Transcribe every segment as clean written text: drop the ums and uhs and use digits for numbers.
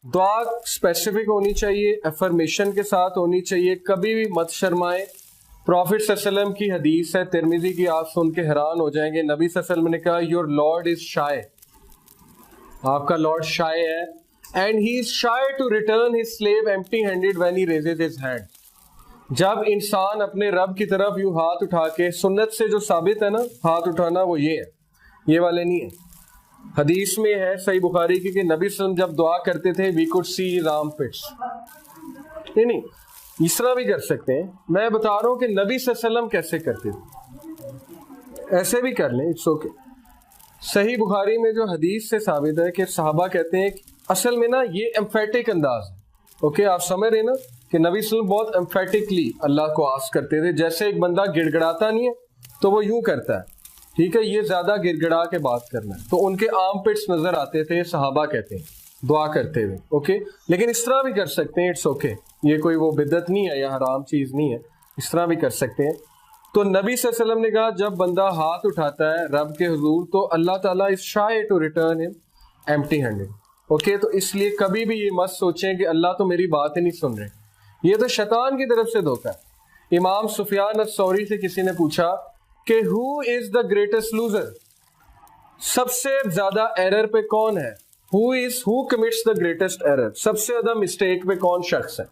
دعا اسپیسیفک ہونی چاہیے, افرمیشن کے ساتھ ہونی چاہیے, کبھی بھی مت شرمائیں. پروفٹ صلی اللہ علیہ وسلم کی حدیث ہے ترمذی کی, آپ سن کے حیران ہو جائیں گے. نبی صلی اللہ علیہ وسلم نے کہا یور لارڈ از شائے, آپ کا لارڈ شائے ہے, and he is shy to return his slave empty handed when he raises his hand. جب انسان اپنے رب کی طرف یوں ہاتھ اٹھا کے, سنت سے جو ثابت ہے نا ہاتھ اٹھانا, وہ یہ ہے, یہ والے نہیں ہے. حدیث میں ہے صحیح بخاری کی کہ نبی صلی اللہ علیہ وسلم جب دعا کرتے تھے وی کوڈ سی رام پٹس. نہیں, اس طرح بھی کر سکتے ہیں. میں بتا رہا ہوں کہ نبی صلی اللہ علیہ وسلم کیسے کرتے تھے, ایسے بھی کر لیں, اٹس اوکے. صحیح بخاری میں جو حدیث سے ثابت ہے کہ صحابہ کہتے ہیں کہ اصل میں نا یہ ایمفیٹک انداز ہے. اوکے, آپ سمجھ رہے نا کہ نبی صلی اللہ علیہ وسلم بہت ایمفیٹکلی اللہ کو آس کرتے تھے. جیسے ایک بندہ گڑ گڑاتا نہیں ہے تو وہ یوں کرتا ہے, ٹھیک ہے, یہ زیادہ گڑ گڑا کے بات کرنا ہے. تو ان کے آرم پٹس نظر آتے تھے, صحابہ کہتے ہیں دعا کرتے ہوئے. اوکے, لیکن اس طرح بھی کر سکتے ہیں, اٹس اوکے. یہ کوئی وہ بدعت نہیں ہے یا حرام چیز نہیں ہے, اس طرح بھی کر سکتے ہیں. تو نبی صلی اللہ علیہ وسلم نے کہا جب بندہ ہاتھ اٹھاتا ہے رب کے حضور تو اللہ تعالیٰ از شائے ٹو ریٹرن ہم ایمپٹی ہینڈیڈ. اوکے, تو اس لیے کبھی بھی یہ مت سوچیں کہ اللہ تو میری بات ہی نہیں سن رہے, یہ تو شیطان کی طرف سے دھوکہ ہے. امام سفیان الثوری سے کسی نے پوچھا کہ ہو از دا گریٹسٹ لوزر, سب سے زیادہ ایرر پہ کون ہے, ہو کمٹس دا گریٹسٹ ایرر, سب سے زیادہ مسٹیک پہ کون شخص ہے.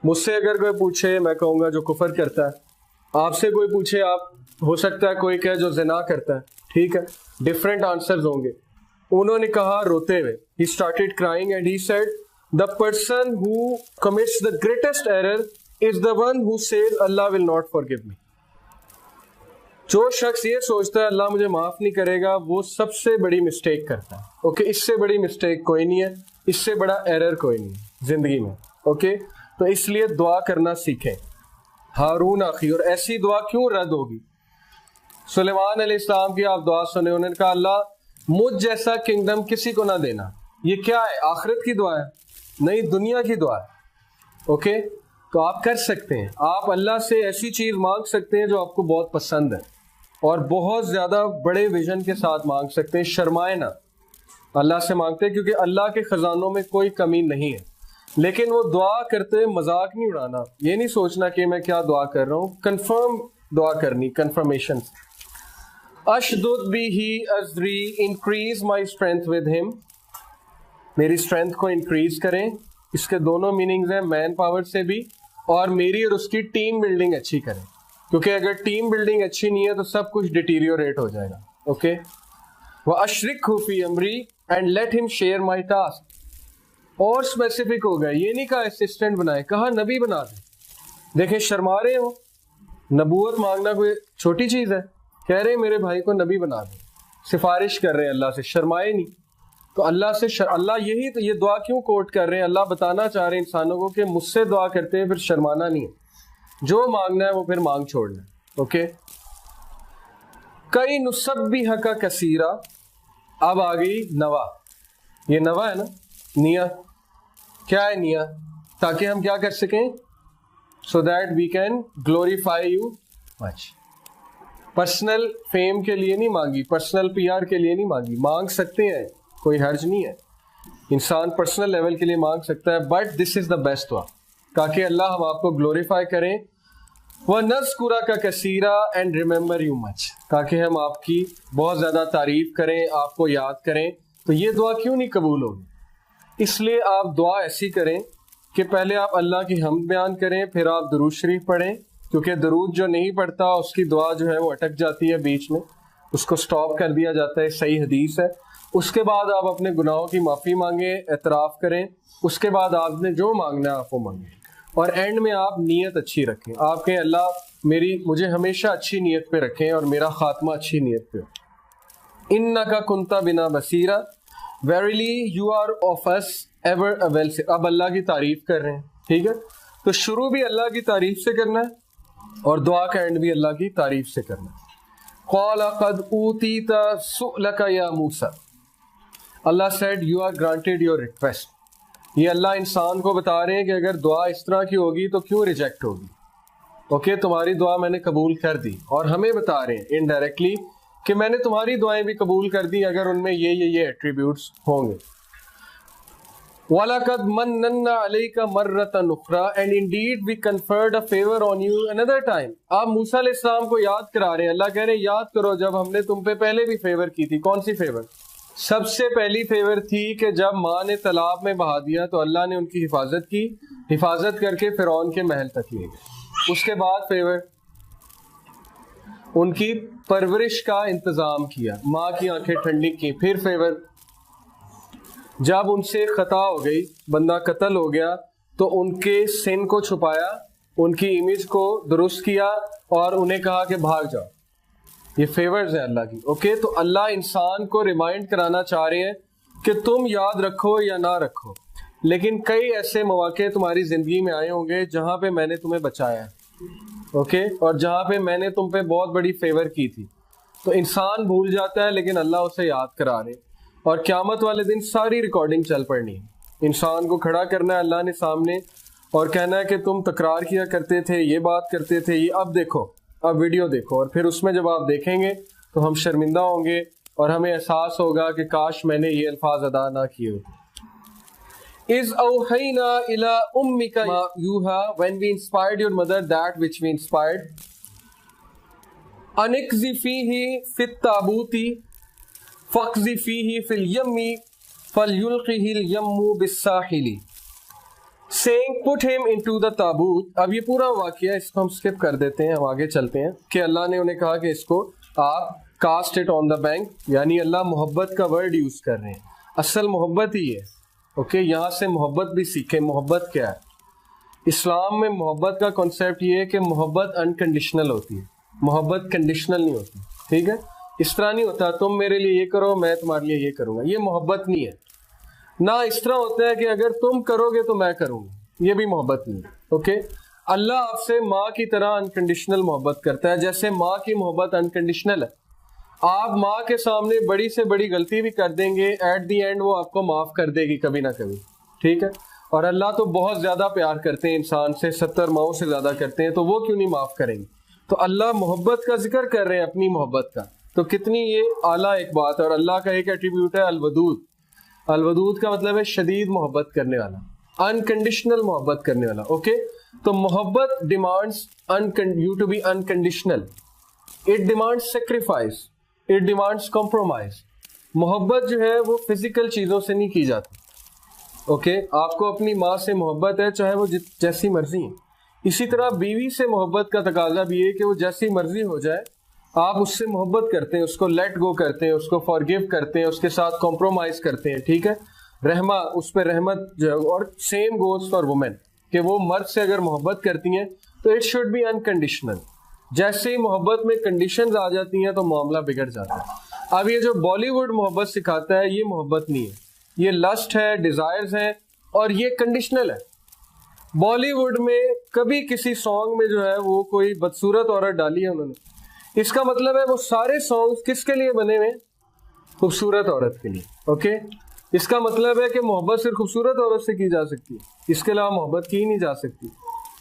مجھ سے اگر کوئی پوچھے میں کہوں گا جو کفر کرتا ہے, آپ سے کوئی پوچھے آپ ہو سکتا ہے کوئی کہے جو زنا کرتا ہے, ٹھیک ہے, ڈفرینٹ آنسرز ہوں گے. انہوں نے کہا روتے ہوئے, he started crying and he said the person who commits the greatest error is the one who says Allah will not forgive me. جو شخص یہ سوچتا ہے اللہ مجھے معاف نہیں کرے گا وہ سب سے بڑی مسٹیک کرتا ہے. اوکے, اس سے بڑی مسٹیک کوئی نہیں ہے, اس سے بڑا ایرر کوئی نہیں ہے زندگی میں. اوکے, تو اس لیے دعا کرنا سیکھیں. ہارون اخی, اور ایسی دعا کیوں رد ہوگی. سلیمان علیہ السلام کی آپ دعا سنیں, انہوں نے کہا اللہ مجھ جیسا کنگڈم کسی کو نہ دینا. یہ کیا ہے, آخرت کی دعا ہے, نہیں دنیا کی دعا ہے. اوکے, تو آپ کر سکتے ہیں, آپ اللہ سے ایسی چیز مانگ سکتے ہیں جو آپ کو بہت پسند ہے, اور بہت زیادہ بڑے ویژن کے ساتھ مانگ سکتے ہیں. شرمائے نہ, اللہ سے مانگتے ہیں کیونکہ اللہ کے خزانوں میں کوئی کمی نہیں ہے. لیکن وہ دعا کرتے مذاق نہیں اڑانا, یہ نہیں سوچنا کہ میں کیا دعا کر رہا ہوں, کنفرم دعا کرنی, کنفرمیشن. اشدد بھی ازری increase my strength with him, میری اسٹرینتھ کو انکریز کریں. اس کے دونوں میننگز ہیں, مین پاور سے بھی, اور میری اور اس کی ٹیم بلڈنگ اچھی کریں, کیونکہ اگر ٹیم بلڈنگ اچھی نہیں ہے تو سب کچھ ڈیٹیریوریٹ ہو جائے گا. اوکے, وَأَشْرِكْهُ فِي أَمْرِي and let him share my task. اور اسپیسیفک ہو گیا, یہ نہیں کہا اسسٹنٹ بنائے, کہا نبی بنا دیں. دیکھیں شرما رہے ہو, نبوت مانگنا کوئی چھوٹی چیز ہے, کہہ رہے ہیں میرے بھائی کو نبی بنا دیں, سفارش کر رہے ہیں اللہ سے, شرمائے نہیں. تو اللہ سے اللہ یہی تو یہ دعا کیوں کوٹ کر رہے ہیں, اللہ بتانا چاہ رہے ہیں انسانوں کو کہ مجھ سے دعا کرتے ہیں پھر شرمانا نہیں ہے, جو مانگنا ہے وہ پھر مانگ چھوڑنا ہے. اوکے, کئی نسبح کا کثیرہ, اب آ گئی نوا. یہ نوا ہے نا, نیا کیا ہے, نیا تاکہ ہم کیا کر سکیں, so that we can glorify you much. Personal fame کے لیے نہیں مانگی, پرسنل پی آر کے لیے نہیں مانگی, مانگ سکتے ہیں, کوئی حرج نہیں ہے, انسان پرسنل لیول کے لیے مانگ سکتا ہے, but this is the best وا, تاکہ اللہ ہم آپ کو گلوریفائی کریں. وَنَذْكُرَكَ كَثِيرًا and remember you much, تاکہ ہم آپ کی بہت زیادہ تعریف کریں, آپ کو یاد کریں. تو یہ دعا کیوں نہیں قبول ہوگی, اس لیے آپ دعا ایسی کریں کہ پہلے آپ اللہ کی حمد بیان کریں, پھر آپ درود شریف پڑھیں, کیونکہ درود جو نہیں پڑھتا اس کی دعا جو ہے وہ اٹک جاتی ہے بیچ میں, اس کو سٹاپ کر دیا جاتا ہے, صحیح حدیث ہے. اس کے بعد آپ اپنے گناہوں کی معافی مانگیں, اعتراف کریں, اس کے بعد آپ نے جو مانگنا ہے آپ وہ مانگیں, اور اینڈ میں آپ نیت اچھی رکھیں. آپ کہیں اللہ مجھے ہمیشہ اچھی نیت پہ رکھیں اور میرا خاتمہ اچھی نیت پہ ہو. اِنَّكَ كُنْتَ بِنَا بَصِيرًا verily you are of us ever a well. اب اللہ کی تعریف کر رہے ہیں, ٹھیک ہے, تو شروع بھی اللہ کی تعریف سے کرنا ہے اور دعا کا اینڈ بھی اللہ کی تعریف سے کرنا ہے. قَالَ قَدْ أُوتِيتَ سُؤْلَكَ يَا مُوسَىٰ, اللہ said you are granted your request. یہ اللہ انسان کو بتا رہے ہیں کہ اگر دعا اس طرح کی ہوگی تو کیوں ریجیکٹ ہوگی. اوکے, تمہاری دعا میں نے قبول کر دی, اور ہمیں بتا رہے ہیں انڈائریکٹلی کہ میں نے تمہاری دعائیں بھی قبول کر دی اگر ان میں یہ ایٹریبیوٹس ہوں گے. وَلَقَدْ مَنَّنَّا عَلَيْكَ مَرَّةً أُخْرَى and indeed we conferred a favor on you another time. آپ موسیٰ علیہ السلام کو یاد کرا رہے ہیں, اللہ کہہ رہے ہیں یاد کرو جب ہم نے تم پہ پہلے بھی فیور کی تھی. کون سی فیور؟ سب سے پہلی فیور تھی کہ جب ماں نے تالاب میں بہا دیا تو اللہ نے ان کی حفاظت کی, حفاظت کر کے فرعون کے محل تک لے گئے. اس کے بعد فیور ان کی پرورش کا انتظام کیا, ماں کی آنکھیں ٹھنڈی کی. پھر فیور جب ان سے خطا ہو گئی, بندہ قتل ہو گیا, تو ان کے سن کو چھپایا, ان کی امیج کو درست کیا اور انہیں کہا کہ بھاگ جاؤ. یہ فیورز ہیں اللہ کی. اوکے, تو اللہ انسان کو ریمائنڈ کرانا چاہ رہے ہیں کہ تم یاد رکھو یا نہ رکھو, لیکن کئی ایسے مواقع تمہاری زندگی میں آئے ہوں گے جہاں پہ میں نے تمہیں بچایا ہے. اوکے, اور جہاں پہ میں نے تم پہ بہت بڑی فیور کی تھی. تو انسان بھول جاتا ہے لیکن اللہ اسے یاد کرا رہے, اور قیامت والے دن ساری ریکارڈنگ چل پڑنی ہے. انسان کو کھڑا کرنا ہے اللہ نے سامنے اور کہنا ہے کہ تم تکرار کیا کرتے تھے, یہ بات کرتے تھے, یہ اب دیکھو, اب ویڈیو دیکھو. اور پھر اس میں جب آپ دیکھیں گے تو ہم شرمندہ ہوں گے اور ہمیں احساس ہوگا کہ کاش میں نے یہ الفاظ ادا نہ کیے ہوتے. اِذْ أَوْحَيْنَا إِلَىٰ أُمِّكَ مَا يُوحَىٰ when we inspired your mother that which we inspired. أَنِ اقْذِفِيهِ فِي التَّابُوتِ فَاقْذِفِيهِ فِي الْيَمِّ فَلْيُلْقِهِ الْيَمُّ بِالسَّاحِلِ. Saying put him into the taboot. اب یہ پورا واقعہ اس کو ہم سکپ کر دیتے ہیں, ہم آگے چلتے ہیں کہ اللہ نے انہیں کہا کہ اس کو آپ cost it on the bank, یعنی اللہ محبت کا ورڈ یوز کر رہے ہیں. اصل محبت ہی ہے. اوکے, یہاں سے محبت بھی سیکھیں. محبت کیا ہے؟ اسلام میں محبت کا کنسیپٹ یہ ہے کہ محبت انکنڈیشنل ہوتی ہے, محبت کنڈیشنل نہیں ہوتی. ٹھیک ہے, اس طرح نہیں ہوتا تم میرے لیے یہ کرو میں تمہارے لیے یہ کروں گا, یہ محبت نہیں ہے. نہ اس طرح ہوتا ہے کہ اگر تم کرو گے تو میں کروں گا, یہ بھی محبت نہیں ہے. اوکے, اللہ آپ سے ماں کی طرح انکنڈیشنل محبت کرتا ہے, جیسے ماں کی محبت انکنڈیشنل ہے. آپ ماں کے سامنے بڑی سے بڑی غلطی بھی کر دیں گے, ایٹ دی اینڈ وہ آپ کو معاف کر دے گی کبھی نہ کبھی. ٹھیک ہے, اور اللہ تو بہت زیادہ پیار کرتے ہیں انسان سے, 70 ماؤں سے زیادہ کرتے ہیں, تو وہ کیوں نہیں معاف کریں گے؟ تو اللہ محبت کا ذکر کر رہے ہیں, اپنی محبت کا. تو کتنی یہ اعلیٰ ایک بات ہے. اور اللہ کا ایک ایٹریبیوٹ ہے الودود. الودود کا مطلب ہے شدید محبت کرنے والا, انکنڈیشنل محبت کرنے والا. اوکے, تو محبت demands you to be unconditional. It demands sacrifice, it demands compromise. محبت جو ہے وہ فزیکل چیزوں سے نہیں کی جاتی. اوکے, آپ کو اپنی ماں سے محبت ہے چاہے وہ جیسی مرضی ہے. اسی طرح بیوی سے محبت کا تقاضا بھی ہے کہ وہ جیسی مرضی ہو جائے, آپ اس سے محبت کرتے ہیں, اس کو لیٹ گو کرتے ہیں, اس کو فارگیو کرتے ہیں, اس کے ساتھ کمپرومائز کرتے ہیں. ٹھیک ہے, رحمہ, اس پہ رحمت جو ہے. اور سیم گوز فار وومن, کہ وہ مرد سے اگر محبت کرتی ہیں تو اٹ شوڈ بی انکنڈیشنل. جیسے ہی محبت میں کنڈیشنز آ جاتی ہیں تو معاملہ بگڑ جاتا ہے. اب یہ جو بالی ووڈ محبت سکھاتا ہے یہ محبت نہیں ہے, یہ لسٹ ہے, ڈیزائرز ہیں, اور یہ کنڈیشنل ہے. بالی ووڈ میں کبھی کسی سانگ میں جو ہے وہ کوئی بدصورت عورت ڈالی ہے انہوں نے, اس کا مطلب ہے وہ سارے سانگز کس کے لیے بنے ہوئے؟ خوبصورت عورت کے لیے. اوکے, اس کا مطلب ہے کہ محبت صرف خوبصورت عورت سے کی جا سکتی ہے, اس کے علاوہ محبت کی نہیں جا سکتی.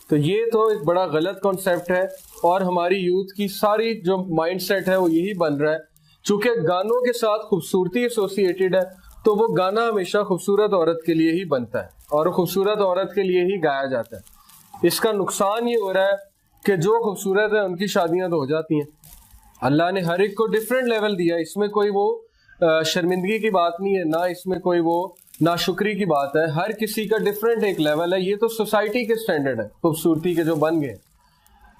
تو یہ تو ایک بڑا غلط کانسیپٹ ہے, اور ہماری یوتھ کی ساری جو مائنڈ سیٹ ہے وہ یہی بن رہا ہے. چونکہ گانوں کے ساتھ خوبصورتی ایسوسیٹیڈ ہے تو وہ گانا ہمیشہ خوبصورت عورت کے لیے ہی بنتا ہے اور خوبصورت عورت کے لیے ہی گایا جاتا ہے. اس کا نقصان یہ ہو رہا ہے کہ جو خوبصورت ہے ان کی شادیاں تو ہو جاتی ہیں. اللہ نے ہر ایک کو ڈفرینٹ لیول دیا, اس میں کوئی وہ شرمندگی کی بات نہیں ہے, نہ اس میں کوئی وہ ناشکری کی بات ہے. ہر کسی کا ڈفرینٹ ایک لیول ہے. یہ تو سوسائٹی کے سٹینڈرڈ ہے خوبصورتی کے جو بن گئے,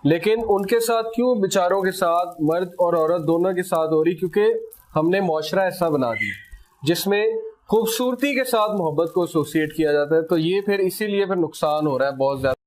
لیکن ان کے ساتھ کیوں بیچاروں کے ساتھ, مرد اور عورت دونوں کے ساتھ ہو رہی؟ کیونکہ ہم نے معاشرہ ایسا بنا دیا جس میں خوبصورتی کے ساتھ محبت کو ایسوسیٹ کیا جاتا ہے. تو یہ پھر اسی لیے پھر نقصان ہو رہا ہے بہت زیادہ.